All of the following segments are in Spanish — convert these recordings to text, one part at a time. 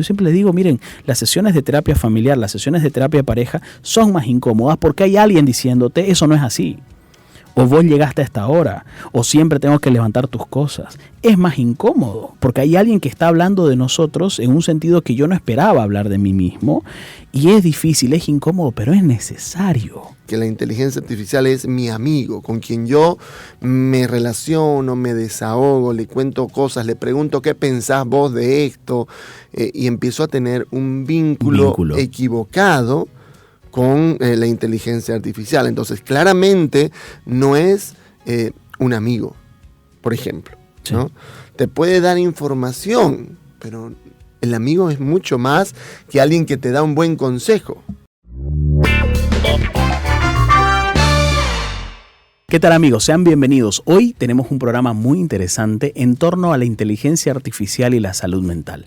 Yo siempre les digo, miren, las sesiones de terapia familiar, las sesiones de terapia de pareja son más incómodas porque hay alguien diciéndote, eso no es así. O vos llegaste a esta hora, o siempre tengo que levantar tus cosas. Es más incómodo, porque hay alguien que está hablando de nosotros en un sentido que yo no esperaba hablar de mí mismo, y es difícil, es incómodo, pero es necesario. Que la inteligencia artificial es mi amigo, con quien yo me relaciono, me desahogo, le cuento cosas, le pregunto qué pensás vos de esto, y empiezo a tener un vínculo equivocado con la inteligencia artificial. Entonces, claramente no es un amigo, por ejemplo, sí, ¿no? Te puede dar información, pero el amigo es mucho más que alguien que te da un buen consejo. ¿Qué tal, amigos? Sean bienvenidos. Hoy tenemos un programa muy interesante en torno a la inteligencia artificial y la salud mental.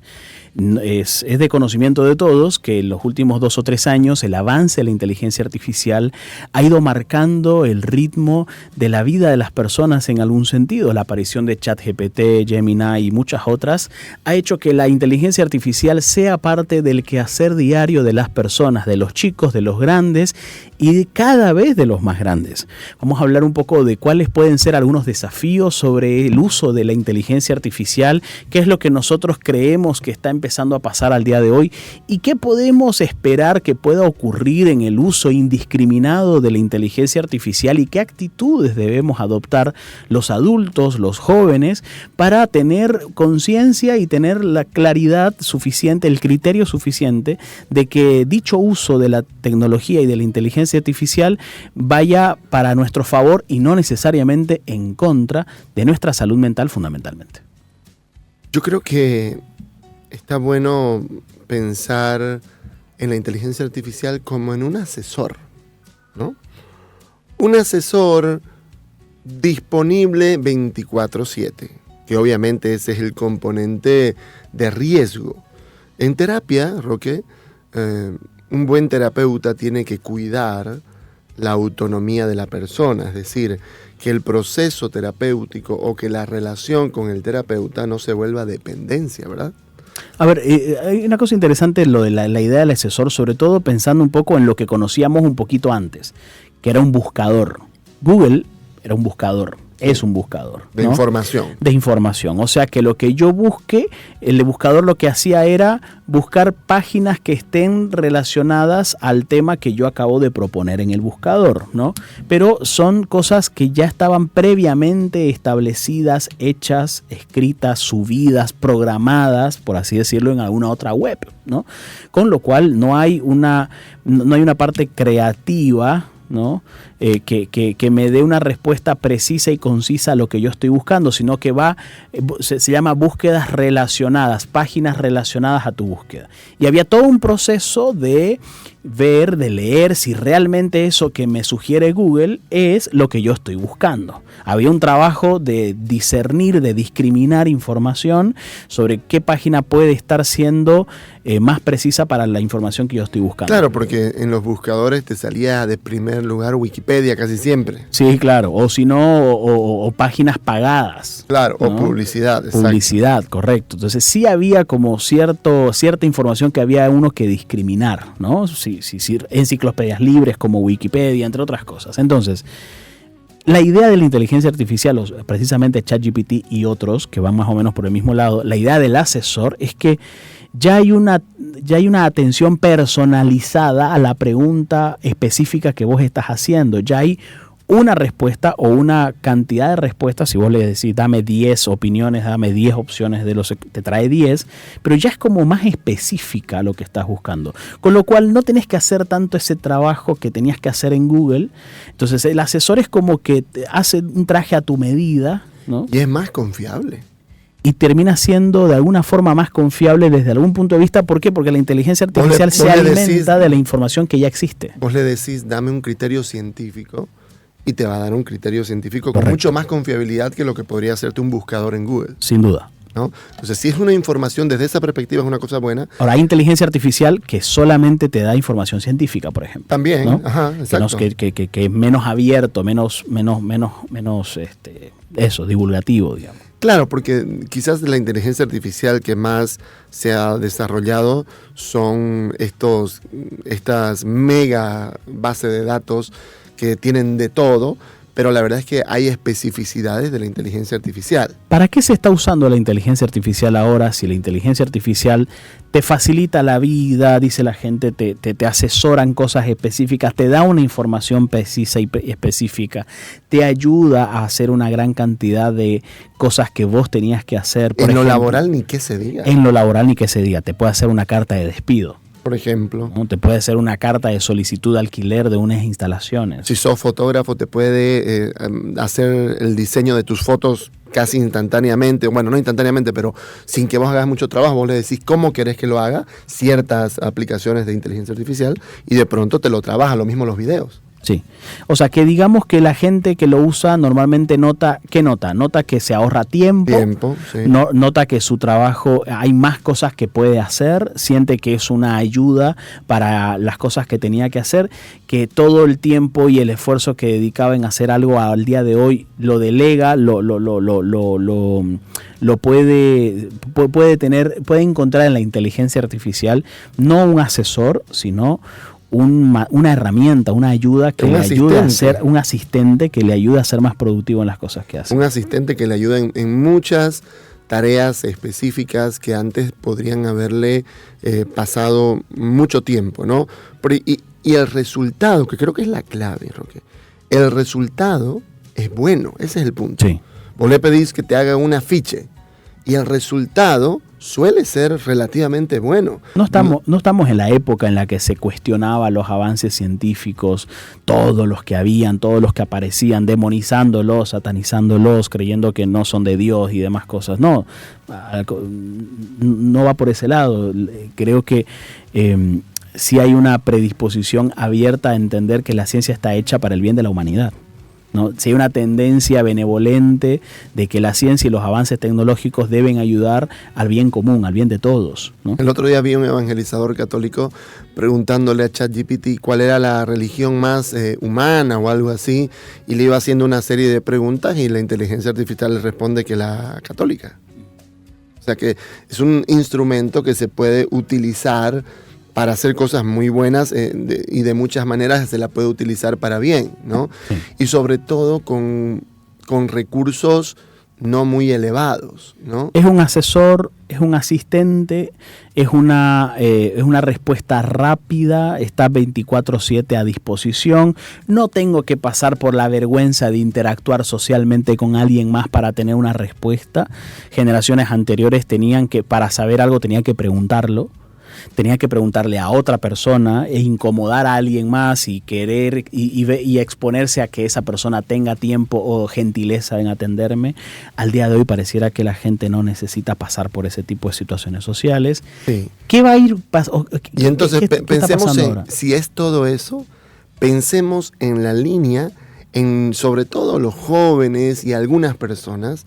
Es de conocimiento de todos que en los últimos 2 o 3 años el avance de la inteligencia artificial ha ido marcando el ritmo de la vida de las personas en algún sentido. La aparición de ChatGPT, Gemini y muchas otras ha hecho que la inteligencia artificial sea parte del quehacer diario de las personas, de los chicos, de los grandes y cada vez de los más grandes. Vamos a hablar un poco de cuáles pueden ser algunos desafíos sobre el uso de la inteligencia artificial, qué es lo que nosotros creemos que está empezando a pasar al día de hoy y qué podemos esperar que pueda ocurrir en el uso indiscriminado de la inteligencia artificial y qué actitudes debemos adoptar los adultos, los jóvenes, para tener conciencia y tener la claridad suficiente, el criterio suficiente de que dicho uso de la tecnología y de la inteligencia artificial vaya para nuestro favor y no necesariamente en contra de nuestra salud mental fundamentalmente. Yo creo que está bueno pensar en la inteligencia artificial como en un asesor, ¿no? Un asesor disponible 24/7, que obviamente ese es el componente de riesgo. En terapia, Roque, un buen terapeuta tiene que cuidar la autonomía de la persona, es decir, que el proceso terapéutico o que la relación con el terapeuta no se vuelva dependencia, ¿verdad? A ver, hay una cosa interesante lo de la idea del asesor, sobre todo pensando un poco en lo que conocíamos un poquito antes, que era un buscador. Google era un buscador, es un buscador, ¿no? De información. O sea que lo que yo busque, el buscador lo que hacía era buscar páginas que estén relacionadas al tema que yo acabo de proponer en el buscador, ¿no? Pero son cosas que ya estaban previamente establecidas, hechas, escritas, subidas, programadas, por así decirlo, en alguna otra web, ¿no? Con lo cual no hay una parte creativa, ¿no? Que me dé una respuesta precisa y concisa a lo que yo estoy buscando, sino que se llama búsquedas relacionadas, páginas relacionadas a tu búsqueda. Y había todo un proceso de ver, de leer si realmente eso que me sugiere Google es lo que yo estoy buscando. Había un trabajo de discernir, de discriminar información sobre qué página puede estar siendo más precisa para la información que yo estoy buscando. Claro, porque en los buscadores te salía de primer lugar Wikipedia casi siempre. Sí, claro, o si no, o páginas pagadas. Claro, ¿no? O publicidad. Exacto. Publicidad, correcto. Entonces sí había como cierta información que había uno que discriminar, ¿no? Sí, enciclopedias libres como Wikipedia, entre otras cosas. Entonces, la idea de la inteligencia artificial, precisamente ChatGPT y otros que van más o menos por el mismo lado, la idea del asesor es que ya hay una atención personalizada a la pregunta específica que vos estás haciendo. Ya hay una respuesta o una cantidad de respuestas. Si vos le decís, dame 10 opiniones, dame 10 opciones, te trae 10, pero ya es como más específica lo que estás buscando. Con lo cual no tenés que hacer tanto ese trabajo que tenías que hacer en Google. Entonces el asesor es como que te hace un traje a tu medida, ¿no? Y es más confiable. Y termina siendo de alguna forma más confiable desde algún punto de vista. ¿Por qué? Porque la inteligencia artificial se alimenta de la información que ya existe. Vos le decís, dame un criterio científico, y te va a dar un criterio científico con mucho más confiabilidad que lo que podría hacerte un buscador en Google. Sin duda. ¿no? Entonces, si es una información desde esa perspectiva, es una cosa buena. Ahora, hay inteligencia artificial que solamente te da información científica, por ejemplo. También, ¿no? ajá, exacto. Que es menos abierto, menos divulgativo, digamos. Claro, porque quizás la inteligencia artificial que más se ha desarrollado son estas mega bases de datos que tienen de todo, pero la verdad es que hay especificidades de la inteligencia artificial. ¿Para qué se está usando la inteligencia artificial ahora si la inteligencia artificial te facilita la vida, dice la gente, te asesoran cosas específicas, te da una información precisa y específica, te ayuda a hacer una gran cantidad de cosas que vos tenías que hacer? Por ejemplo, lo laboral ni que se diga. En lo laboral ni que se diga, te puede hacer una carta de despido. Por ejemplo, ¿no? Te puede hacer una carta de solicitud de alquiler de unas instalaciones. Si sos fotógrafo, te puede hacer el diseño de tus fotos casi instantáneamente. Bueno, no instantáneamente, pero sin que vos hagas mucho trabajo. Vos le decís cómo querés que lo haga, ciertas aplicaciones de inteligencia artificial, y de pronto te lo trabaja. Lo mismo los videos. Sí, o sea que digamos que la gente que lo usa normalmente nota que se ahorra tiempo, sí. Nota que su trabajo, hay más cosas que puede hacer, siente que es una ayuda para las cosas que tenía que hacer, que todo el tiempo y el esfuerzo que dedicaba en hacer algo al día de hoy lo delega, puede encontrar en la inteligencia artificial no un asesor, sino una herramienta, una ayuda que le ayuda a ser un asistente que le ayuda a ser más productivo en las cosas que hace. Un asistente que le ayuda en muchas tareas específicas que antes podrían haberle pasado mucho tiempo, ¿no? Y el resultado, que creo que es la clave, Roque, el resultado es bueno, ese es el punto. Sí. Vos le pedís que te haga un afiche y el resultado suele ser relativamente bueno. No estamos en la época en la que se cuestionaba los avances científicos, todos los que habían, todos los que aparecían, demonizándolos, satanizándolos, creyendo que no son de Dios y demás cosas. No va por ese lado. Creo que sí hay una predisposición abierta a entender que la ciencia está hecha para el bien de la humanidad, ¿no? Si hay una tendencia benevolente de que la ciencia y los avances tecnológicos deben ayudar al bien común, al bien de todos, ¿no? El otro día vi un evangelizador católico preguntándole a ChatGPT cuál era la religión más humana o algo así, y le iba haciendo una serie de preguntas y la inteligencia artificial le responde que la católica. O sea que es un instrumento que se puede utilizar para hacer cosas muy buenas y de muchas maneras se la puede utilizar para bien, ¿no? Sí. Y sobre todo con recursos no muy elevados, ¿no? Es un asesor, es un asistente, es una respuesta rápida, está 24/7 a disposición. No tengo que pasar por la vergüenza de interactuar socialmente con alguien más para tener una respuesta. Generaciones anteriores tenían que, para saber algo, tenía que preguntarlo. Tenía que preguntarle a otra persona e incomodar a alguien más y querer y exponerse a que esa persona tenga tiempo o gentileza en atenderme. Al día de hoy pareciera que la gente no necesita pasar por ese tipo de situaciones sociales. Sí. ¿Qué va a ir Y entonces pensemos en, ahora? Si es todo eso, pensemos en la línea, sobre todo los jóvenes y algunas personas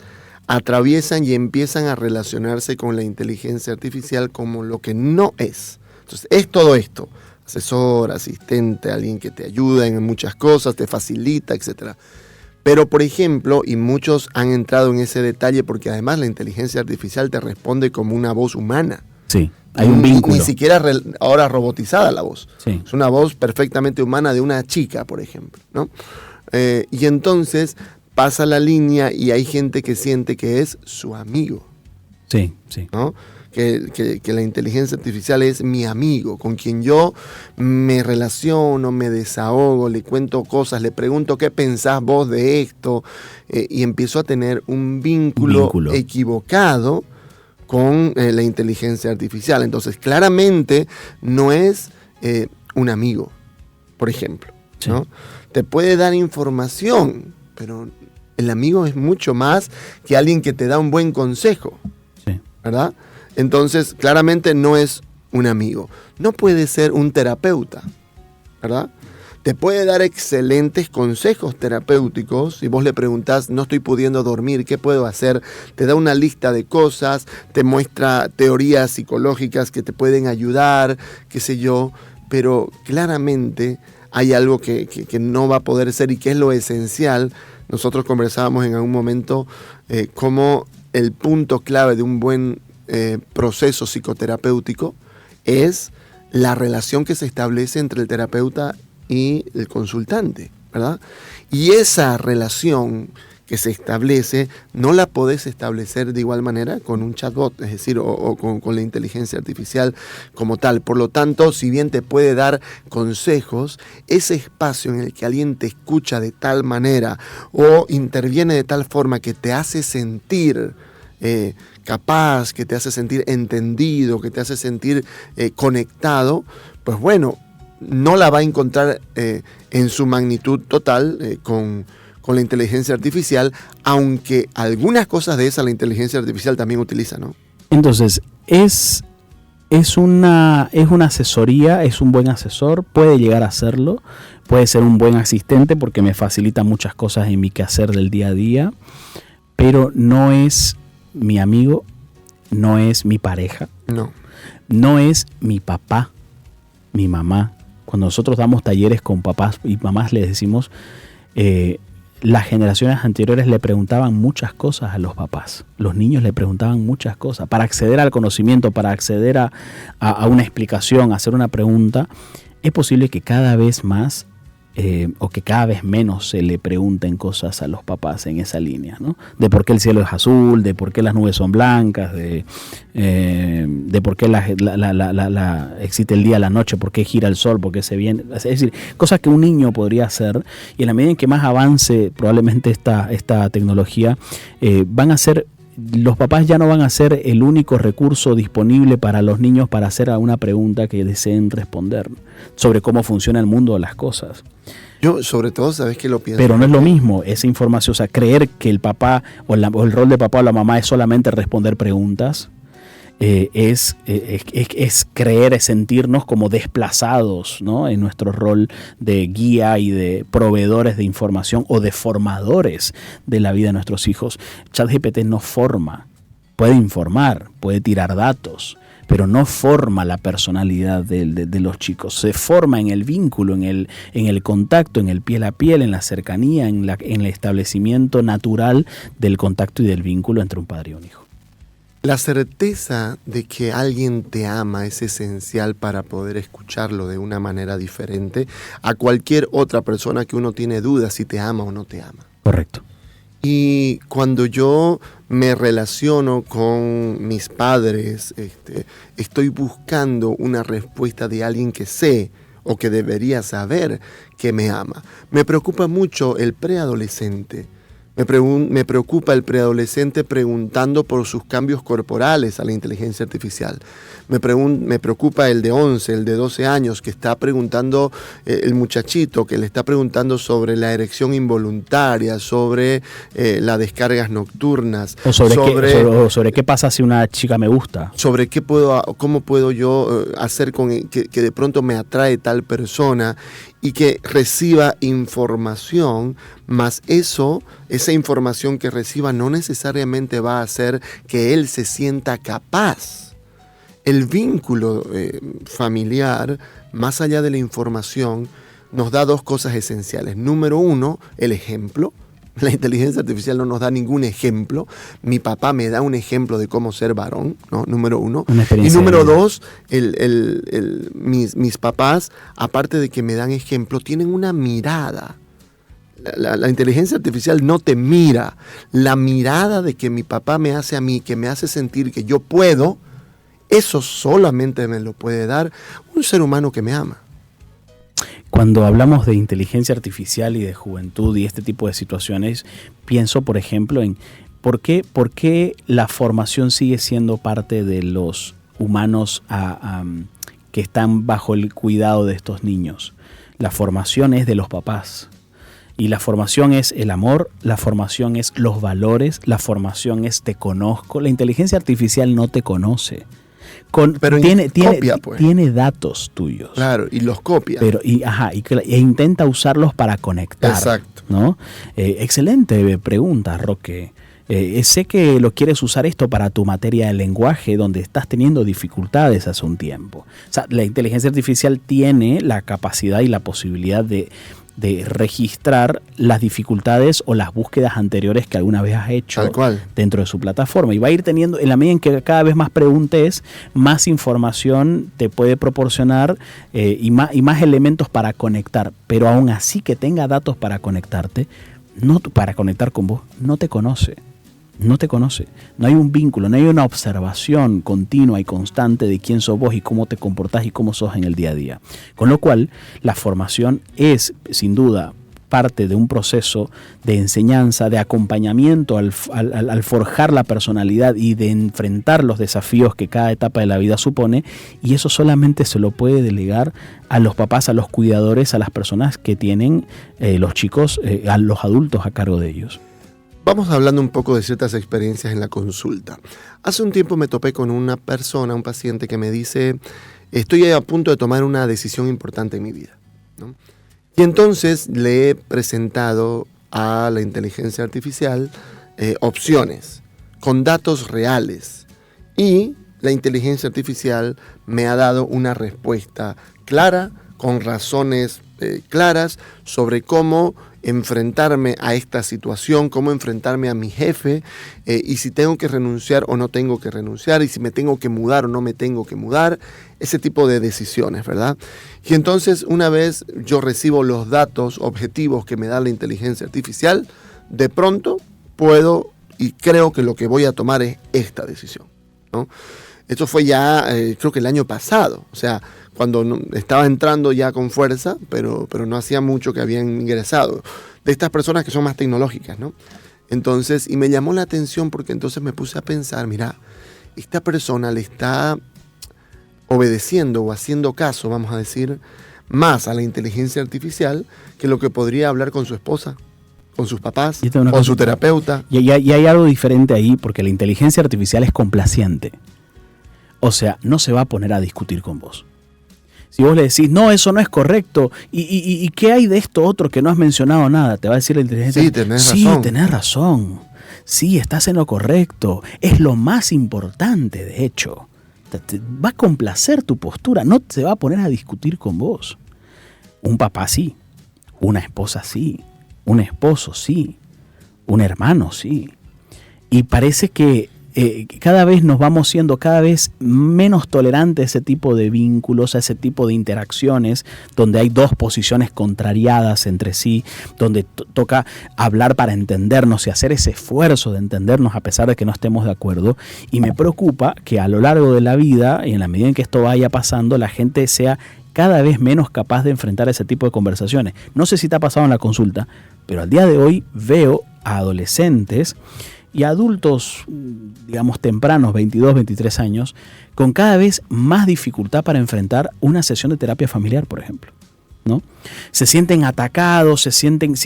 atraviesan y empiezan a relacionarse con la inteligencia artificial como lo que no es. Entonces, es todo esto: asesor, asistente, alguien que te ayuda en muchas cosas, te facilita, etc. Pero, por ejemplo, y muchos han entrado en ese detalle porque además la inteligencia artificial te responde como una voz humana. Sí, hay un vínculo. Ni siquiera ahora robotizada la voz. Sí. Es una voz perfectamente humana de una chica, por ejemplo, ¿no? Y entonces pasa la línea y hay gente que siente que es su amigo. Sí, sí. ¿No? Que la inteligencia artificial es mi amigo, con quien yo me relaciono, me desahogo, le cuento cosas, le pregunto qué pensás vos de esto, y empiezo a tener un vínculo equivocado con la inteligencia artificial. Entonces, claramente no es un amigo, por ejemplo, ¿no? Sí. Te puede dar información, pero el amigo es mucho más que alguien que te da un buen consejo, sí, ¿verdad? Entonces, claramente no es un amigo. No puede ser un terapeuta, ¿verdad? te puede dar excelentes consejos terapéuticos. Si vos le preguntás, no estoy pudiendo dormir, ¿qué puedo hacer? Te da una lista de cosas, te muestra teorías psicológicas que te pueden ayudar, qué sé yo, pero claramente hay algo que no va a poder ser y que es lo esencial. Nosotros conversábamos en algún momento cómo el punto clave de un buen proceso psicoterapéutico es la relación que se establece entre el terapeuta y el consultante, ¿verdad? Y esa relación que se establece no la podés establecer de igual manera con un chatbot, es decir, o con la inteligencia artificial como tal. Por lo tanto, si bien te puede dar consejos, ese espacio en el que alguien te escucha de tal manera o interviene de tal forma que te hace sentir capaz, que te hace sentir entendido, que te hace sentir conectado, pues bueno, no la va a encontrar en su magnitud total con la inteligencia artificial, aunque algunas cosas de esa la inteligencia artificial también utiliza, ¿no? Entonces, es una asesoría, es un buen asesor, puede llegar a serlo, puede ser un buen asistente porque me facilita muchas cosas en mi quehacer del día a día, pero no es mi amigo, no es mi pareja, no es mi papá, mi mamá. Cuando nosotros damos talleres con papás y mamás les decimos, las generaciones anteriores le preguntaban muchas cosas a los papás. Los niños le preguntaban muchas cosas. Para acceder al conocimiento, para acceder a una explicación, a hacer una pregunta, es posible que cada vez más o que cada vez menos se le pregunten cosas a los papás en esa línea, ¿no? De por qué el cielo es azul, de por qué las nubes son blancas, de por qué existe el día, la noche, por qué gira el sol, por qué se viene. Es decir, cosas que un niño podría hacer, y en la medida en que más avance probablemente esta tecnología, los papás ya no van a ser el único recurso disponible para los niños para hacer una pregunta que deseen responder sobre cómo funciona el mundo de las cosas. Yo, sobre todo, ¿sabes qué lo pienso? Pero no es lo mismo esa información, o sea, creer que el papá o el rol de papá o la mamá es solamente responder preguntas, es creer, es sentirnos como desplazados, ¿no? En nuestro rol de guía y de proveedores de información o de formadores de la vida de nuestros hijos. ChatGPT no forma, puede informar, puede tirar datos, pero no forma la personalidad de los chicos. Se forma en el vínculo, en el contacto, en el piel a piel, en la cercanía, en el establecimiento natural del contacto y del vínculo entre un padre y un hijo. La certeza de que alguien te ama es esencial para poder escucharlo de una manera diferente a cualquier otra persona que uno tiene dudas si te ama o no te ama. Correcto. Y cuando yo me relaciono con mis padres, estoy buscando una respuesta de alguien que sé o que debería saber que me ama. Me preocupa mucho el preadolescente. Me preocupa el preadolescente preguntando por sus cambios corporales a la inteligencia artificial. Me preocupa el de 11, el de 12 años que está preguntando, el muchachito que le está preguntando sobre la erección involuntaria, sobre las descargas nocturnas. O sobre qué pasa si una chica me gusta. Sobre cómo puedo yo hacer que de pronto me atrae tal persona y que reciba información, más esa información que reciba no necesariamente va a hacer que él se sienta capaz. El vínculo familiar, más allá de la información, nos da dos cosas esenciales. Número uno, el ejemplo. La inteligencia artificial no nos da ningún ejemplo. Mi papá me da un ejemplo de cómo ser varón, ¿no? Número uno. Y número dos, mis papás, aparte de que me dan ejemplo, tienen una mirada. La inteligencia artificial no te mira. La mirada de que mi papá me hace a mí, que me hace sentir que yo puedo, eso solamente me lo puede dar un ser humano que me ama. Cuando hablamos de inteligencia artificial y de juventud y este tipo de situaciones, pienso, por ejemplo, en por qué la formación sigue siendo parte de los humanos que están bajo el cuidado de estos niños. La formación es de los papás. Y la formación es el amor, la formación es los valores, la formación es te conozco. La inteligencia artificial no te conoce. pero copia, pues. Tiene datos tuyos. Claro, y los copia. Pero, e intenta usarlos para conectar. Exacto. ¿No? Excelente pregunta, Roque. Sé que lo quieres usar esto para tu materia de lenguaje, donde estás teniendo dificultades hace un tiempo. O sea, la inteligencia artificial tiene la capacidad y la posibilidad de registrar las dificultades o las búsquedas anteriores que alguna vez has hecho dentro de su plataforma. Y va a ir teniendo, en la medida en que cada vez más preguntes, más información te puede proporcionar y más elementos para conectar. Pero aún así que tenga datos para conectarte, para conectar con vos, no te conoce. No te conoce, no hay un vínculo, no hay una observación continua y constante de quién sos vos y cómo te comportás y cómo sos en el día a día. Con lo cual, la formación es, sin duda, parte de un proceso de enseñanza, de acompañamiento al forjar la personalidad y de enfrentar los desafíos que cada etapa de la vida supone, y eso solamente se lo puede delegar a los papás, a los cuidadores, a las personas que tienen los chicos, a los adultos a cargo de ellos. Vamos hablando un poco de ciertas experiencias en la consulta. Hace un tiempo me topé con una persona, un paciente que me dice, estoy a punto de tomar una decisión importante en mi vida, ¿no? Y entonces le he presentado a la inteligencia artificial opciones con datos reales. Y la inteligencia artificial me ha dado una respuesta clara, con razones claras sobre cómo enfrentarme a esta situación, cómo enfrentarme a mi jefe, y si tengo que renunciar o no tengo que renunciar, y si me tengo que mudar o no me tengo que mudar, ese tipo de decisiones, ¿verdad? Y entonces, una vez yo recibo los datos objetivos que me da la inteligencia artificial, de pronto puedo y creo que lo que voy a tomar es esta decisión, ¿no? Esto fue ya, creo que el año pasado, o sea, cuando estaba entrando ya con fuerza, pero no hacía mucho que habían ingresado, de estas personas que son más tecnológicas, ¿no? Entonces, y me llamó la atención porque entonces me puse a pensar, mira, esta persona le está obedeciendo o haciendo caso, vamos a decir, más a la inteligencia artificial que lo que podría hablar con su esposa, con sus papás, con su terapeuta. Y hay algo diferente ahí, porque la inteligencia artificial es complaciente. O sea, no se va a poner a discutir con vos. Si vos le decís, no, eso no es correcto, ¿y qué hay de esto otro que no has mencionado nada? Te va a decir la inteligencia. Sí, tenés razón. Sí, estás en lo correcto. Es lo más importante, de hecho. Te va a complacer tu postura, no se va a poner a discutir con vos. Un papá sí, una esposa sí, un esposo sí, un hermano sí. Y parece que cada vez nos vamos siendo cada vez menos tolerantes a ese tipo de vínculos, a ese tipo de interacciones, donde hay dos posiciones contrariadas entre sí, donde toca hablar para entendernos y hacer ese esfuerzo de entendernos a pesar de que no estemos de acuerdo. Y me preocupa que a lo largo de la vida, y en la medida en que esto vaya pasando, la gente sea cada vez menos capaz de enfrentar ese tipo de conversaciones. No sé si te ha pasado en la consulta, pero al día de hoy veo a adolescentes y adultos, digamos, tempranos, 22, 23 años, con cada vez más dificultad para enfrentar una sesión de terapia familiar, por ejemplo, ¿no? Se sienten atacados,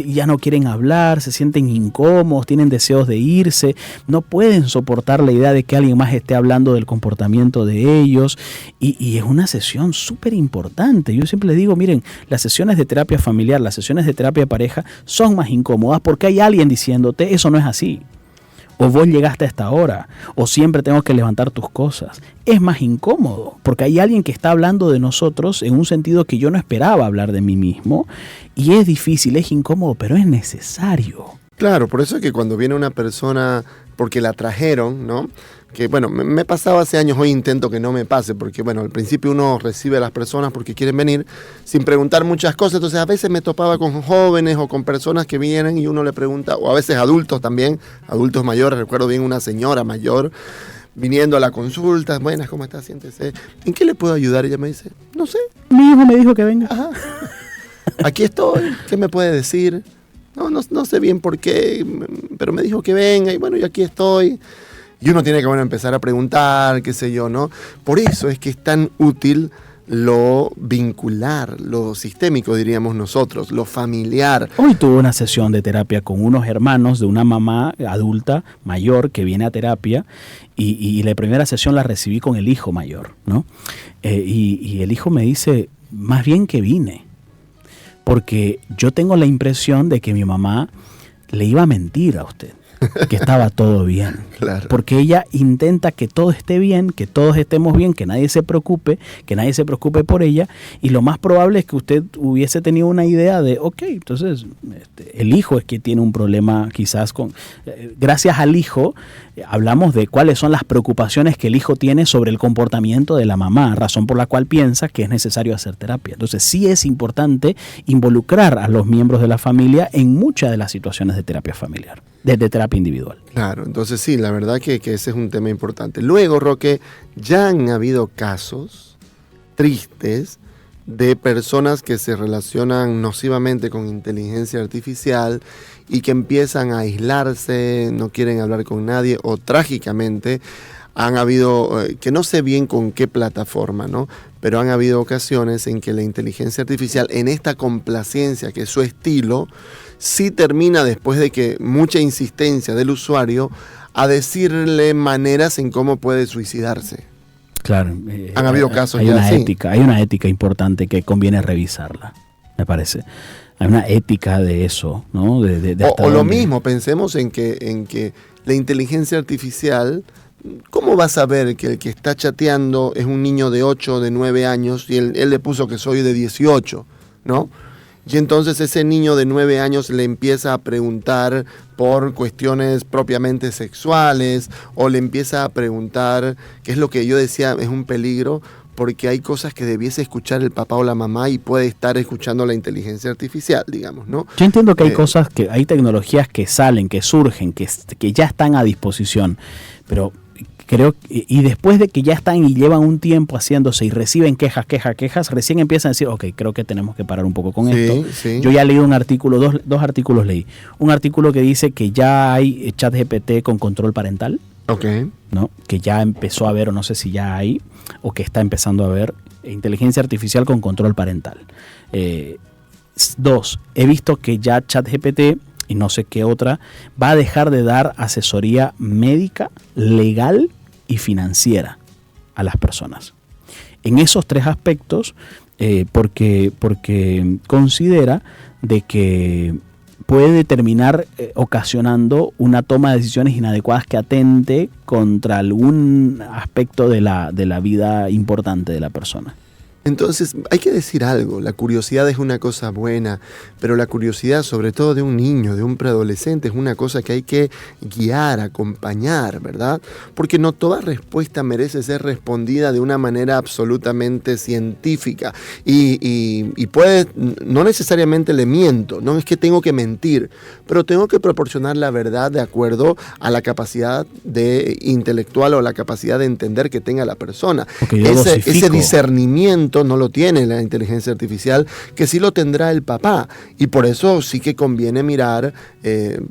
ya no quieren hablar, se sienten incómodos, tienen deseos de irse, no pueden soportar la idea de que alguien más esté hablando del comportamiento de ellos, y es una sesión súper importante. Yo siempre les digo, miren, las sesiones de terapia familiar, las sesiones de terapia de pareja son más incómodas porque hay alguien diciéndote, eso no es así. O vos llegaste a esta hora, o siempre tengo que levantar tus cosas. Es más incómodo, porque hay alguien que está hablando de nosotros en un sentido que yo no esperaba hablar de mí mismo, y es difícil, es incómodo, pero es necesario. Claro, por eso es que cuando viene una persona, porque la trajeron, ¿no? Que bueno, me pasaba hace años, hoy intento que no me pase, porque bueno, al principio uno recibe a las personas porque quieren venir sin preguntar muchas cosas, entonces a veces me topaba con jóvenes o con personas que vienen y uno le pregunta, o a veces adultos también, adultos mayores, recuerdo bien una señora mayor viniendo a la consulta, buenas, ¿cómo está? Siéntese. ¿En qué le puedo ayudar? Ella me dice, no sé. Mi hijo me dijo que venga. Ajá. Aquí estoy, ¿qué me puede decir? No sé bien por qué, pero me dijo que venga y bueno, yo aquí estoy. Y uno tiene que empezar a preguntar, qué sé yo, ¿no? Por eso es que es tan útil lo vincular, lo sistémico, diríamos nosotros, lo familiar. Hoy tuve una sesión de terapia con unos hermanos de una mamá adulta mayor que viene a terapia y la primera sesión la recibí con el hijo mayor, ¿no? Y el hijo me dice, más bien que vine, porque yo tengo la impresión de que mi mamá le iba a mentir a usted, que estaba todo bien. Claro. Porque ella intenta que todo esté bien, que todos estemos bien, que nadie se preocupe por ella, y lo más probable es que usted hubiese tenido una idea de, ok, entonces el hijo es que tiene un problema quizás con... gracias al hijo hablamos de cuáles son las preocupaciones que el hijo tiene sobre el comportamiento de la mamá, razón por la cual piensa que es necesario hacer terapia. Entonces sí es importante involucrar a los miembros de la familia en muchas de las situaciones de terapia familiar, de terapia individual. Claro, entonces sí, la verdad que ese es un tema importante. Luego, Roque, ya han habido casos tristes de personas que se relacionan nocivamente con inteligencia artificial y que empiezan a aislarse, no quieren hablar con nadie, o trágicamente han habido, que no sé bien con qué plataforma, ¿no? Pero han habido ocasiones en que la inteligencia artificial, en esta complacencia que es su estilo, sí termina, después de que mucha insistencia del usuario, a decirle maneras en cómo puede suicidarse. Claro. Han habido casos hay ya una así. ética, hay una ética importante que conviene revisarla, me parece. Hay una ética de eso, ¿no? O lo mismo, pensemos en que la inteligencia artificial, ¿cómo va a saber que el que está chateando es un niño de 8, de 9 años y él le puso que soy de 18, ¿no? Y entonces ese niño de 9 años le empieza a preguntar por cuestiones propiamente sexuales, o le empieza a preguntar, que es lo que yo decía, es un peligro, porque hay cosas que debiese escuchar el papá o la mamá y puede estar escuchando la inteligencia artificial, digamos, ¿no? Yo entiendo que hay cosas, que hay tecnologías que salen, que surgen, que ya están a disposición, pero creo que, y después de que ya están y llevan un tiempo haciéndose y reciben quejas, recién empiezan a decir, ok, creo que tenemos que parar un poco con esto. Sí. Yo ya leí un artículo, dos artículos leí. Un artículo que dice que ya hay ChatGPT con control parental, ¿no? Que ya empezó a haber, o no sé si ya hay, o que está empezando a haber, inteligencia artificial con control parental. 2, he visto que ya ChatGPT, y no sé qué otra, va a dejar de dar asesoría médica, legal y financiera a las personas. En esos 3 aspectos, porque considera de que puede terminar ocasionando una toma de decisiones inadecuadas que atente contra algún aspecto de la vida importante de la persona. Entonces, hay que decir algo, la curiosidad es una cosa buena, pero la curiosidad, sobre todo de un niño, de un preadolescente, es una cosa que hay que guiar, acompañar, ¿verdad? Porque no toda respuesta merece ser respondida de una manera absolutamente científica. Y puede, no necesariamente le miento, no es que tengo que mentir, pero tengo que proporcionar la verdad de acuerdo a la capacidad intelectual o la capacidad de entender que tenga la persona. Ese discernimiento no lo tiene la inteligencia artificial, que sí lo tendrá el papá, y por eso sí que conviene mirar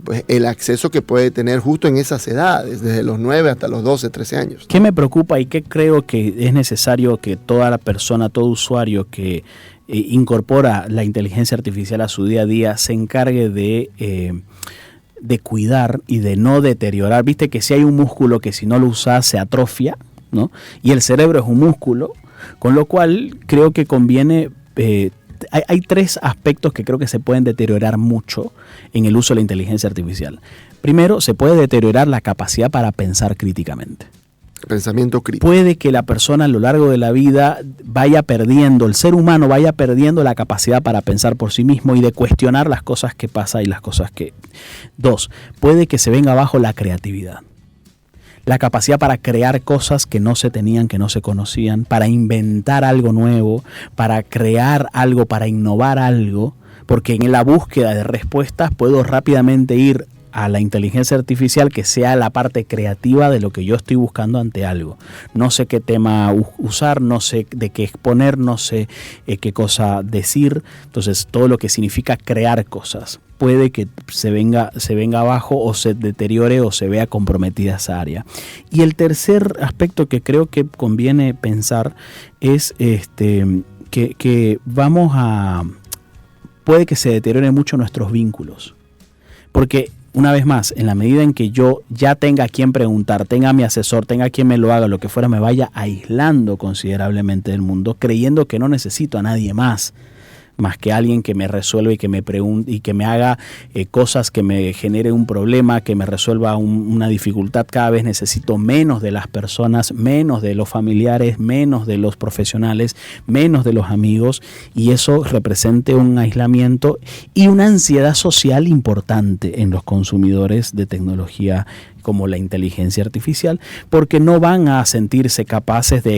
pues el acceso que puede tener justo en esas edades, desde los 9 hasta los 12, 13 años. ¿Qué me preocupa y qué creo que es necesario que toda la persona, todo usuario que incorpora la inteligencia artificial a su día a día se encargue de cuidar y de no deteriorar? Viste que si hay un músculo que si no lo usas se atrofia, ¿no? Y el cerebro es un músculo, con lo cual creo que conviene, hay 3 aspectos que creo que se pueden deteriorar mucho en el uso de la inteligencia artificial. Primero, se puede deteriorar la capacidad para pensar críticamente. Pensamiento crítico. Puede que la persona a lo largo de la vida vaya perdiendo, el ser humano vaya perdiendo la capacidad para pensar por sí mismo y de cuestionar las cosas que pasan y las cosas que... 2, puede que se venga abajo la creatividad. La capacidad para crear cosas que no se tenían, que no se conocían, para inventar algo nuevo, para crear algo, para innovar algo, porque en la búsqueda de respuestas puedo rápidamente ir a la inteligencia artificial que sea la parte creativa de lo que yo estoy buscando ante algo. No sé qué tema usar, no sé de qué exponer, no sé qué cosa decir. Entonces, todo lo que significa crear cosas. puede que se venga abajo o se deteriore o se vea comprometida esa área. Y el tercer aspecto que creo que conviene pensar es que puede que se deterioren mucho nuestros vínculos. Porque, una vez más, en la medida en que yo ya tenga a quien preguntar, tenga a mi asesor, tenga a quien me lo haga, lo que fuera, me vaya aislando considerablemente del mundo, creyendo que no necesito a nadie más que alguien que me resuelva y que me pregunte y que me haga cosas que me genere un problema, que me resuelva una dificultad. Cada vez necesito menos de las personas, menos de los familiares, menos de los profesionales, menos de los amigos, y eso representa un aislamiento y una ansiedad social importante en los consumidores de tecnología como la inteligencia artificial, porque no van a sentirse capaces de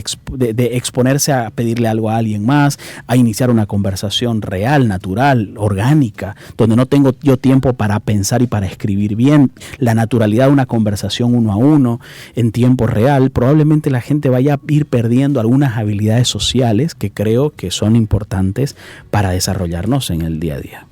exponerse a pedirle algo a alguien más, a iniciar una conversación real, natural, orgánica, donde no tengo yo tiempo para pensar y para escribir bien. La naturalidad de una conversación uno a uno en tiempo real, probablemente la gente vaya a ir perdiendo algunas habilidades sociales que creo que son importantes para desarrollarnos en el día a día.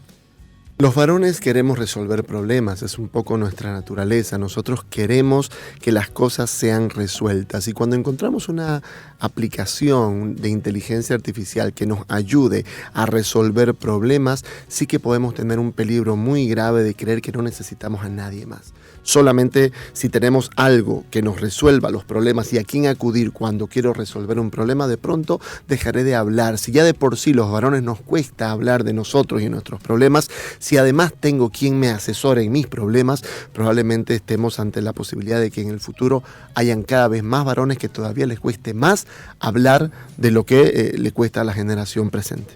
Los varones queremos resolver problemas, es un poco nuestra naturaleza. Nosotros queremos que las cosas sean resueltas, y cuando encontramos una aplicación de inteligencia artificial que nos ayude a resolver problemas, sí que podemos tener un peligro muy grave de creer que no necesitamos a nadie más. Solamente si tenemos algo que nos resuelva los problemas y a quién acudir cuando quiero resolver un problema, de pronto dejaré de hablar. Si ya de por sí los varones nos cuesta hablar de nosotros y de nuestros problemas, si además tengo quien me asesore en mis problemas, probablemente estemos ante la posibilidad de que en el futuro hayan cada vez más varones que todavía les cueste más hablar de lo que le cuesta a la generación presente.